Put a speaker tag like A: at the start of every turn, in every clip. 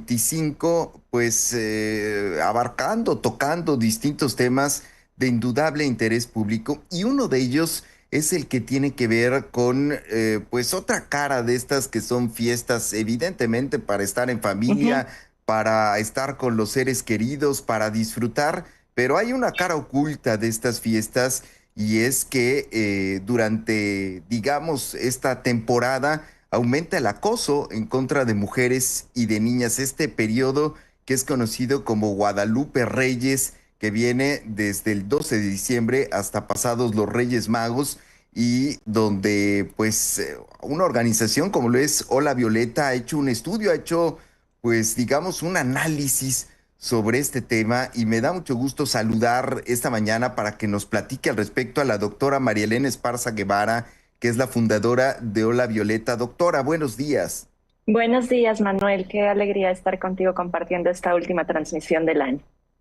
A: 25, pues abarcando, tocando distintos temas de indudable interés público y uno de ellos es el que tiene que ver con pues otra cara de estas que son fiestas evidentemente para estar en
B: Ujú.
A: familia, para estar con los seres queridos, para disfrutar, pero hay una cara oculta de estas fiestas y es que durante, digamos, esta temporada aumenta el acoso en contra de mujeres y de niñas. Este periodo que es conocido como Guadalupe Reyes, que viene desde el 12 de diciembre hasta pasados los Reyes Magos y donde pues una organización como lo es Hola Violeta ha hecho un estudio, ha hecho pues digamos un análisis sobre este tema y me da mucho gusto saludar esta mañana para que nos platique al respecto a la doctora María Elena Esparza Guevara, que es la fundadora de Hola Violeta. Doctora, buenos días.
B: Buenos días, Manuel. Qué alegría estar contigo compartiendo esta última transmisión del año.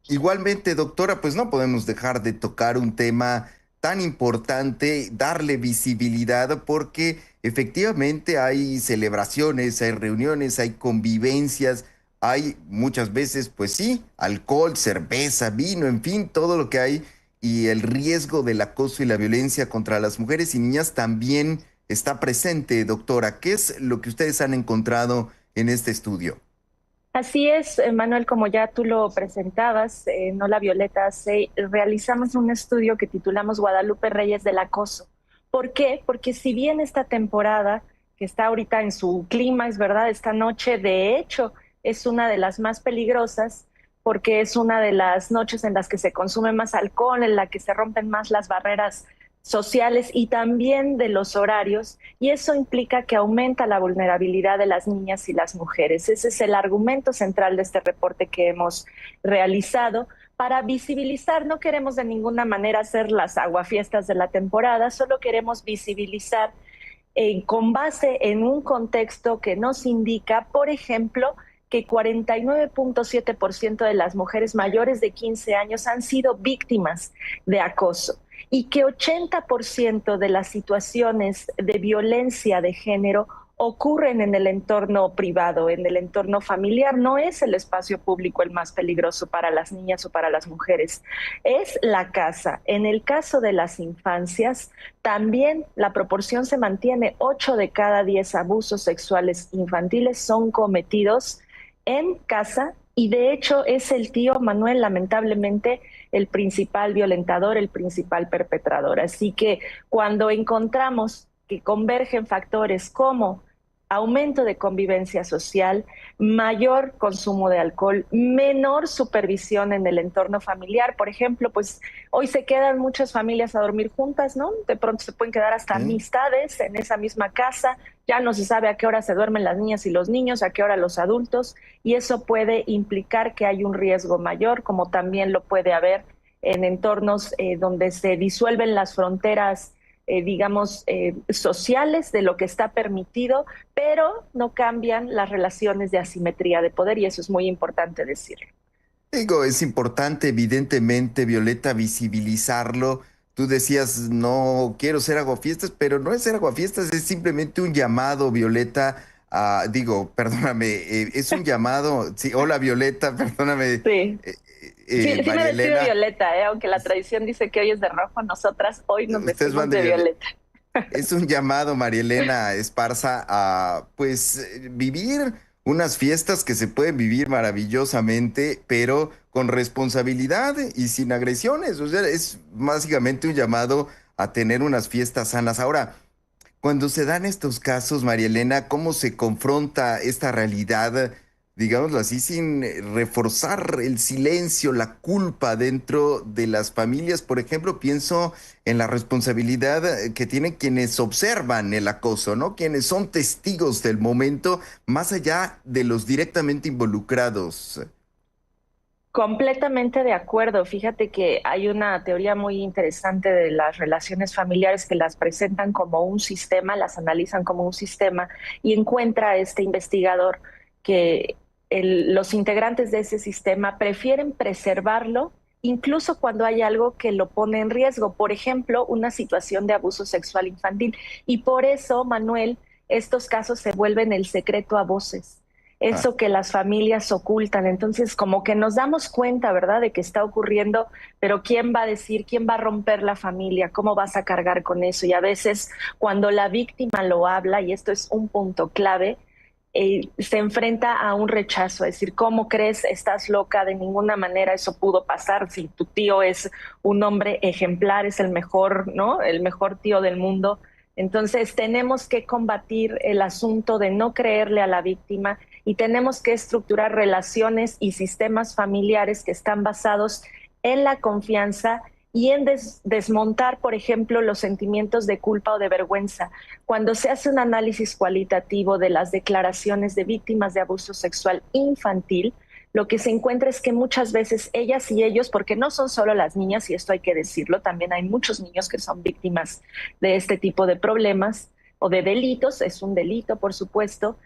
A: Igualmente, doctora, pues no podemos dejar de tocar un tema tan importante, darle visibilidad, porque efectivamente hay celebraciones, hay reuniones, hay convivencias, hay muchas veces, pues sí, alcohol, cerveza, vino, en fin, todo lo que hay, y el riesgo del acoso y la violencia contra las mujeres y niñas también está presente, doctora. ¿Qué es lo que ustedes han encontrado en este estudio?
B: Así es, Manuel, como ya tú lo presentabas, No la Violeta, realizamos un estudio que titulamos Guadalupe Reyes del Acoso. ¿Por qué? Porque si bien esta temporada, que está ahorita en su clima, es verdad, esta noche, de hecho, es una de las más peligrosas, porque es una de las noches en las que se consume más alcohol, en la que se rompen más las barreras sociales y también de los horarios, y eso implica que aumenta la vulnerabilidad de las niñas y las mujeres. Ese es el argumento central de este reporte que hemos realizado para visibilizar. No queremos de ninguna manera hacer las aguafiestas de la temporada, solo queremos visibilizar con base en un contexto que nos indica, por ejemplo, que 49.7% de las mujeres mayores de 15 años han sido víctimas de acoso y que 80% de las situaciones de violencia de género ocurren en el entorno privado, en el entorno familiar. No es el espacio público el más peligroso para las niñas o para las mujeres, es la casa. En el caso de las infancias, también la proporción se mantiene. 8 de cada 10 abusos sexuales infantiles son cometidos en casa y de hecho es el tío Manuel, lamentablemente, el principal violentador, el principal perpetrador. Así que cuando encontramos que convergen factores como aumento de convivencia social, mayor consumo de alcohol, menor supervisión en el entorno familiar. Por ejemplo, pues hoy se quedan muchas familias a dormir juntas, ¿no? De pronto se pueden quedar hasta
A: ¿Sí?
B: amistades en esa misma casa. Ya no se sabe a qué hora se duermen las niñas y los niños, a qué hora los adultos, y eso puede implicar que hay un riesgo mayor, como también lo puede haber en entornos donde se disuelven las fronteras, digamos, sociales de lo que está permitido, pero no cambian las relaciones de asimetría de poder, y eso es muy importante decirlo.
A: Digo, es importante, evidentemente, Violeta, visibilizarlo. Tú decías, no quiero ser aguafiestas, pero no es ser aguafiestas, es simplemente un llamado, Violeta, digo, perdóname, es un llamado, sí, hola, Violeta, perdóname,
B: Sí. Sí, sí me
A: María
B: vestí de
A: Elena,
B: violeta, aunque la tradición dice que hoy es de rojo, nosotras hoy nos
A: ustedes
B: vestimos
A: van de
B: de
A: Violeta.
B: violeta.
A: Es un llamado, María Elena Esparza, a pues vivir unas fiestas que se pueden vivir maravillosamente, pero con responsabilidad y sin agresiones. O sea, es básicamente un llamado a tener unas fiestas sanas. Ahora, cuando se dan estos casos, María Elena, ¿cómo se confronta esta realidad, digámoslo así, sin reforzar el silencio, la culpa dentro de las familias? Por ejemplo, pienso en la responsabilidad que tienen quienes observan el acoso, ¿no? Quienes son testigos del momento, más allá de los directamente involucrados.
B: Completamente de acuerdo. Fíjate que hay una teoría muy interesante de las relaciones familiares que las presentan como un sistema, las analizan como un sistema, y encuentra este investigador que los integrantes de ese sistema prefieren preservarlo incluso cuando hay algo que lo pone en riesgo, por ejemplo, una situación de abuso sexual infantil. Y por eso, Manuel, estos casos se vuelven el secreto a voces.
A: Ah,
B: eso que las familias ocultan. Entonces, como que nos damos cuenta, ¿verdad?, de que está ocurriendo, pero ¿quién va a decir, quién va a romper la familia? ¿Cómo vas a cargar con eso? Y a veces cuando la víctima lo habla, y esto es un punto clave, se enfrenta a un rechazo, es decir, ¿cómo crees? Estás loca, de ninguna manera eso pudo pasar, si tu tío es un hombre ejemplar, es el mejor, ¿no? El mejor tío del mundo. Entonces tenemos que combatir el asunto de no creerle a la víctima y tenemos que estructurar relaciones y sistemas familiares que están basados en la confianza y en desmontar, por ejemplo, los sentimientos de culpa o de vergüenza. Cuando se hace un análisis cualitativo de las declaraciones de víctimas de abuso sexual infantil, lo que se encuentra es que muchas veces ellas y ellos, porque no son solo las niñas, y esto hay que decirlo, también hay muchos niños que son víctimas de este tipo de problemas o de delitos, es un delito, por supuesto,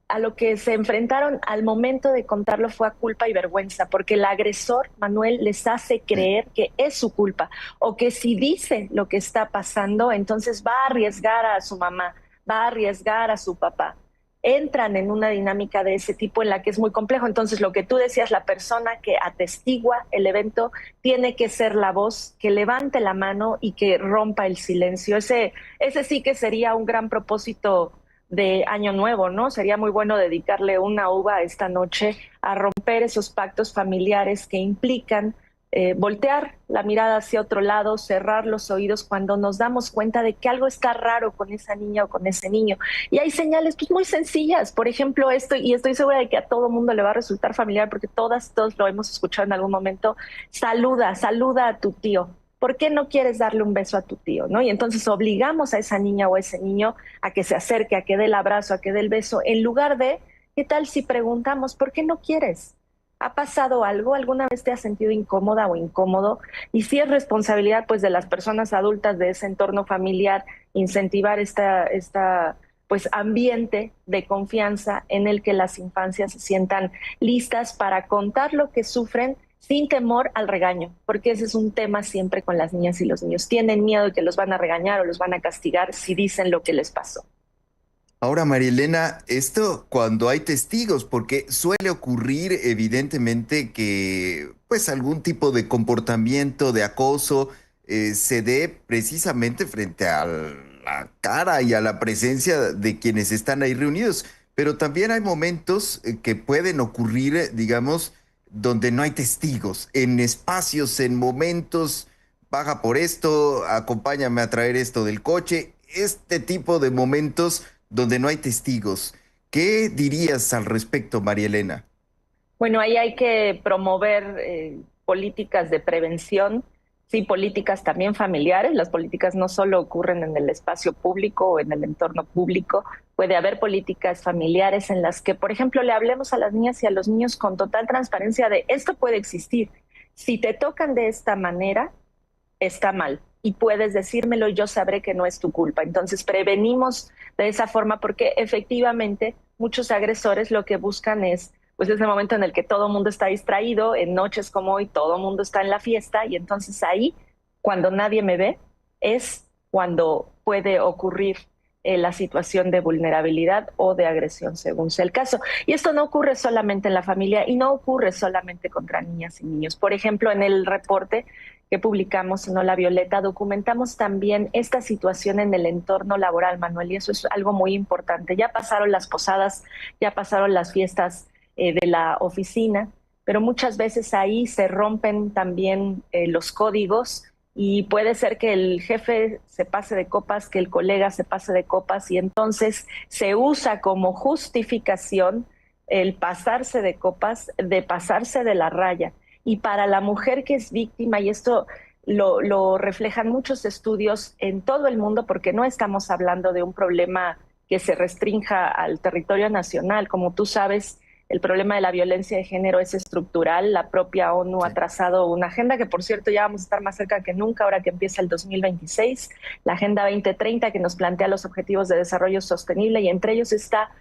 B: a lo que se enfrentaron al momento de contarlo fue a culpa y vergüenza, porque el agresor, Manuel, les hace
A: sí.
B: creer que es su culpa o que si dice lo que está pasando, entonces va a arriesgar a su mamá, va a arriesgar a su papá. Entran en una dinámica de ese tipo en la que es muy complejo. Entonces, lo que tú decías, la persona que atestigua el evento tiene que ser la voz que levante la mano y que rompa el silencio. Ese sí que sería un gran propósito de Año Nuevo, ¿no? Sería muy bueno dedicarle una uva esta noche a romper esos pactos familiares que implican voltear la mirada hacia otro lado, cerrar los oídos cuando nos damos cuenta de que algo está raro con esa niña o con ese niño. Y hay señales pues, muy sencillas, por ejemplo, esto, y estoy segura de que a todo mundo le va a resultar familiar porque todos lo hemos escuchado en algún momento, saluda a tu tío. ¿Por qué no quieres darle un beso a tu tío? ¿No? Y entonces obligamos a esa niña o a ese niño a que se acerque, a que dé el abrazo, a que dé el beso, en lugar de, ¿qué tal si preguntamos, ¿por qué no quieres? ¿Ha pasado algo? ¿Alguna vez te has sentido incómoda o incómodo? Y si es responsabilidad pues de las personas adultas de ese entorno familiar incentivar esta pues ambiente de confianza en el que las infancias se sientan listas para contar lo que sufren sin temor al regaño, porque ese es un tema siempre con las niñas y los niños. Tienen miedo de que los van a regañar o los van a castigar si dicen lo que les pasó.
A: Ahora, María Elena, esto cuando hay testigos, porque suele ocurrir evidentemente que pues algún tipo de comportamiento de acoso se dé precisamente frente a la cara y a la presencia de quienes están ahí reunidos, pero también hay momentos que pueden ocurrir, digamos, donde no hay testigos, en espacios, en momentos, baja por esto, acompáñame a traer esto del coche, este tipo de momentos donde no hay testigos. ¿Qué dirías al respecto, María Elena?
B: Bueno, ahí hay que promover políticas de prevención, sí, políticas también familiares. Las políticas no solo ocurren en el espacio público o en el entorno público. Puede haber políticas familiares en las que, por ejemplo, le hablemos a las niñas y a los niños con total transparencia de esto puede existir. Si te tocan de esta manera, está mal. Y puedes decírmelo y yo sabré que no es tu culpa. Entonces prevenimos de esa forma porque efectivamente muchos agresores lo que buscan es pues ese momento en el que todo el mundo está distraído, en noches como hoy todo el mundo está en la fiesta y entonces ahí, cuando nadie me ve, es cuando puede ocurrir la situación de vulnerabilidad o de agresión, según sea el caso. Y esto no ocurre solamente en la familia y no ocurre solamente contra niñas y niños. Por ejemplo, en el reporte que publicamos en Hola Violeta, documentamos también esta situación en el entorno laboral, Manuel, y eso es algo muy importante. Ya pasaron las posadas, ya pasaron las fiestas de la oficina, pero muchas veces ahí se rompen también los códigos y puede ser que el jefe se pase de copas, que el colega se pase de copas y entonces se usa como justificación el pasarse de copas, de pasarse de la raya. Y para la mujer que es víctima, y esto lo reflejan muchos estudios en todo el mundo, porque no estamos hablando de un problema que se restrinja al territorio nacional. Como tú sabes, el problema de la violencia de género es estructural. La propia ONU ha
A: Sí.
B: trazado una agenda que, por cierto, ya vamos a estar más cerca que nunca ahora que empieza el 2026, la Agenda 2030 que nos plantea los objetivos de desarrollo sostenible y entre ellos está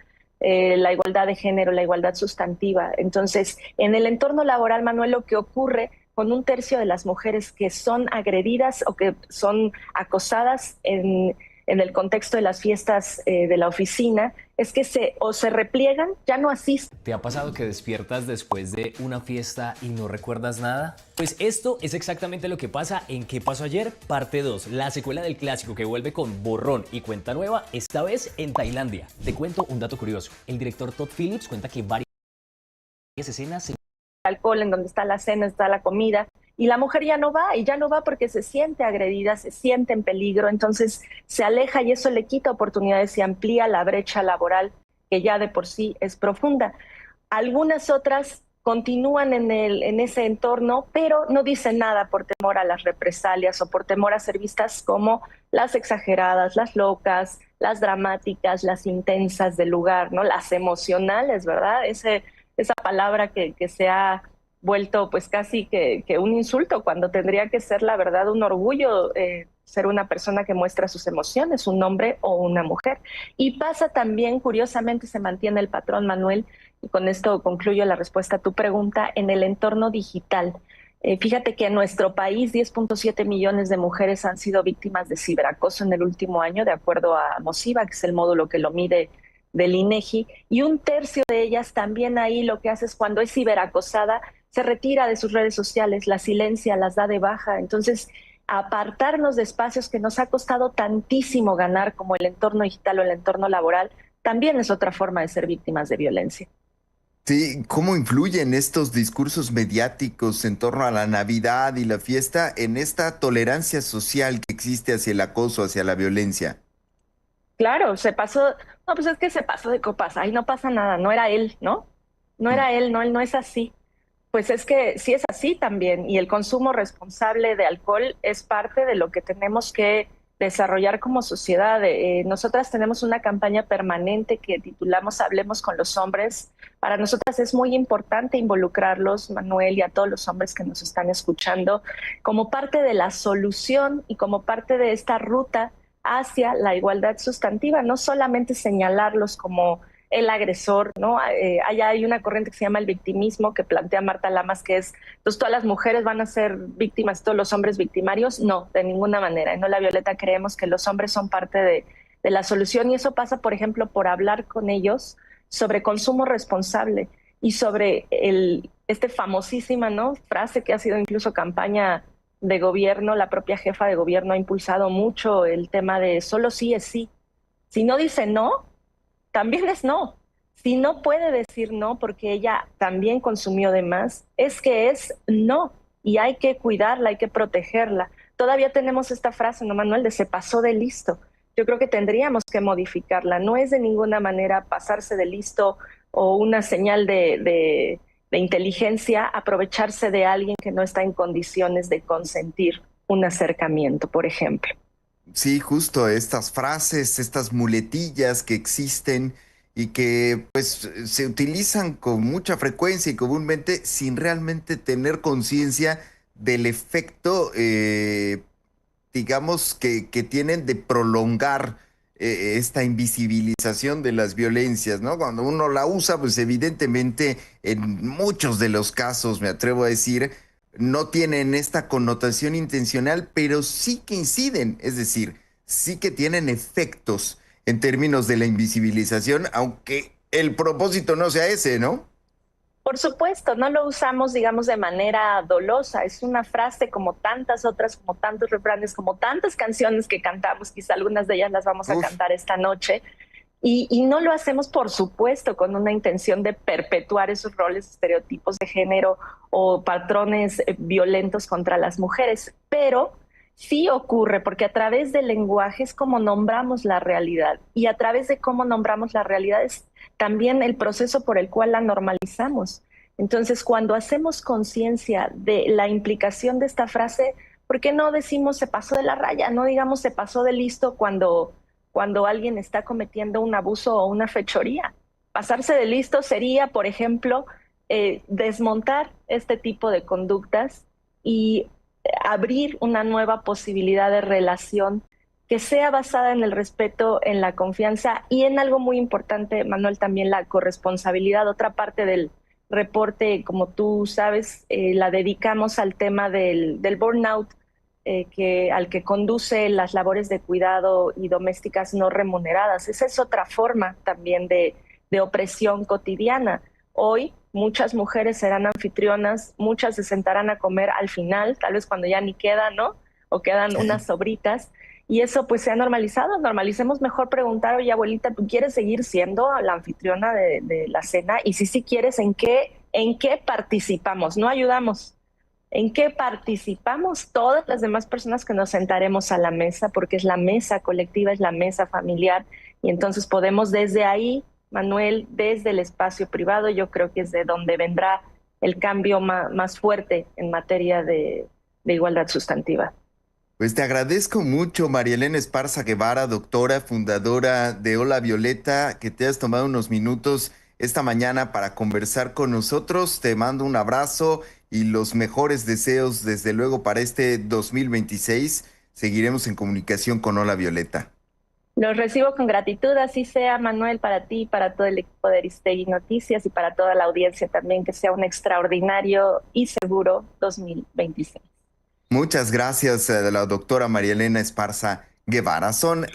B: la igualdad de género, la igualdad sustantiva. Entonces, en el entorno laboral, Manuel, lo que ocurre con un tercio de las mujeres que son agredidas o que son acosadas en el contexto de las fiestas de la oficina, es que se repliegan, ya no asisten.
C: ¿Te ha pasado que despiertas después de una fiesta y no recuerdas nada? Pues esto es exactamente lo que pasa en ¿Qué pasó ayer? Parte 2, la secuela del clásico que vuelve con borrón y cuenta nueva, esta vez en Tailandia. Te cuento un dato curioso. El director Todd Phillips cuenta que varias escenas se
B: alcohol, en donde está la cena, está la comida, y la mujer ya no va, y ya no va porque se siente agredida, se siente en peligro, entonces se aleja y eso le quita oportunidades y amplía la brecha laboral que ya de por sí es profunda. Algunas otras continúan en ese entorno, pero no dicen nada por temor a las represalias o por temor a ser vistas como las exageradas, las locas, las dramáticas, las intensas del lugar, ¿no? Las emocionales, ¿verdad? Esa palabra que se ha vuelto pues casi que un insulto, cuando tendría que ser la verdad un orgullo ser una persona que muestra sus emociones, un hombre o una mujer. Y pasa también, curiosamente, se mantiene el patrón, Manuel, y con esto concluyo la respuesta a tu pregunta, en el entorno digital. Fíjate que en nuestro país 10.7 millones de mujeres han sido víctimas de ciberacoso en el último año, de acuerdo a Mosiva, que es el módulo que lo mide del INEGI, y un tercio de ellas también ahí lo que hace es cuando es ciberacosada, se retira de sus redes sociales, las silencia, las da de baja. Entonces, apartarnos de espacios que nos ha costado tantísimo ganar, como el entorno digital o el entorno laboral, también es otra forma de ser víctimas de violencia.
A: Sí, ¿cómo influyen estos discursos mediáticos en torno a la Navidad y la fiesta en esta tolerancia social que existe hacia el acoso, hacia la violencia?
B: Claro, se pasó, no, pues es que se pasó de copas, ahí no pasa nada, no era él, ¿no? No
A: Mm.
B: era él, no, él no es así. Pues es que sí es así también, y el consumo responsable de alcohol es parte de lo que tenemos que desarrollar como sociedad. Nosotras tenemos una campaña permanente que titulamos Hablemos con los hombres. Para nosotras es muy importante involucrarlos, Manuel, y a todos los hombres que nos están escuchando, como parte de la solución y como parte de esta ruta hacia la igualdad sustantiva, no solamente señalarlos como el agresor, ¿no? Allá hay una corriente que se llama el victimismo, que plantea Marta Lamas, que es, entonces todas las mujeres van a ser víctimas, todos los hombres victimarios. No, de ninguna manera. En Hola Violeta creemos que los hombres son parte de la solución, y eso pasa, por ejemplo, por hablar con ellos sobre consumo responsable y sobre este famosísima, ¿no? Frase que ha sido incluso campaña de gobierno. La propia jefa de gobierno ha impulsado mucho el tema de solo sí es sí. Si no dice no, también es no. Si no puede decir no porque ella también consumió de más, es que es no, y hay que cuidarla, hay que protegerla. Todavía tenemos esta frase, ¿no, Manuel? De se pasó de listo. Yo creo que tendríamos que modificarla. No es de ninguna manera pasarse de listo o una señal de inteligencia aprovecharse de alguien que no está en condiciones de consentir un acercamiento, por ejemplo.
A: Sí, justo estas frases, estas muletillas que existen y que pues se utilizan con mucha frecuencia y comúnmente sin realmente tener conciencia del efecto, digamos, que tienen de prolongar esta invisibilización de las violencias, ¿no? Cuando uno la usa, pues evidentemente en muchos de los casos, me atrevo a decir, no tienen esta connotación intencional, pero sí que inciden, es decir, sí que tienen efectos en términos de la invisibilización, aunque el propósito no sea ese, ¿no?
B: Por supuesto, no lo usamos, digamos, de manera dolosa. Es una frase como tantas otras, como tantos refranes, como tantas canciones que cantamos. Quizá algunas de ellas las vamos a
A: Uf.
B: cantar esta noche. Y no lo hacemos, por supuesto, con una intención de perpetuar esos roles, estereotipos de género o patrones violentos contra las mujeres. Pero sí ocurre, porque a través del lenguaje es como nombramos la realidad. Y a través de cómo nombramos la realidad es también el proceso por el cual la normalizamos. Entonces, cuando hacemos conciencia de la implicación de esta frase, ¿por qué no decimos se pasó de la raya? No digamos se pasó de listo cuando alguien está cometiendo un abuso o una fechoría. Pasarse de listo sería, por ejemplo, desmontar este tipo de conductas y abrir una nueva posibilidad de relación que sea basada en el respeto, en la confianza y en algo muy importante, Manuel, también la corresponsabilidad. Otra parte del reporte, como tú sabes, la dedicamos al tema del burnout, al que conduce las labores de cuidado y domésticas no remuneradas. Esa es otra forma también de opresión cotidiana. Hoy muchas mujeres serán anfitrionas, muchas se sentarán a comer al final, tal vez cuando ya ni quedan, ¿no? O quedan unas sobritas. Y eso pues se ha normalizado. Normalicemos mejor preguntar, oye, abuelita, ¿tú quieres seguir siendo la anfitriona de la cena? Y si sí quieres, en qué participamos? No ayudamos. ¿En qué participamos todas las demás personas que nos sentaremos a la mesa? Porque es la mesa colectiva, es la mesa familiar. Y entonces podemos desde ahí, Manuel, desde el espacio privado, yo creo que es de donde vendrá el cambio más fuerte en materia de igualdad sustantiva.
A: Pues te agradezco mucho, María Elena Esparza Guevara, doctora, fundadora de Hola Violeta, que te has tomado unos minutos esta mañana para conversar con nosotros. Te mando un abrazo y los mejores deseos, desde luego, para este 2026. Seguiremos en comunicación con Hola Violeta.
B: Los recibo con gratitud, así sea, Manuel, para ti, para todo el equipo de Aristegui Noticias y para toda la audiencia también, que sea un extraordinario y seguro 2026.
A: Muchas gracias, la doctora María Elena Esparza Guevara. Son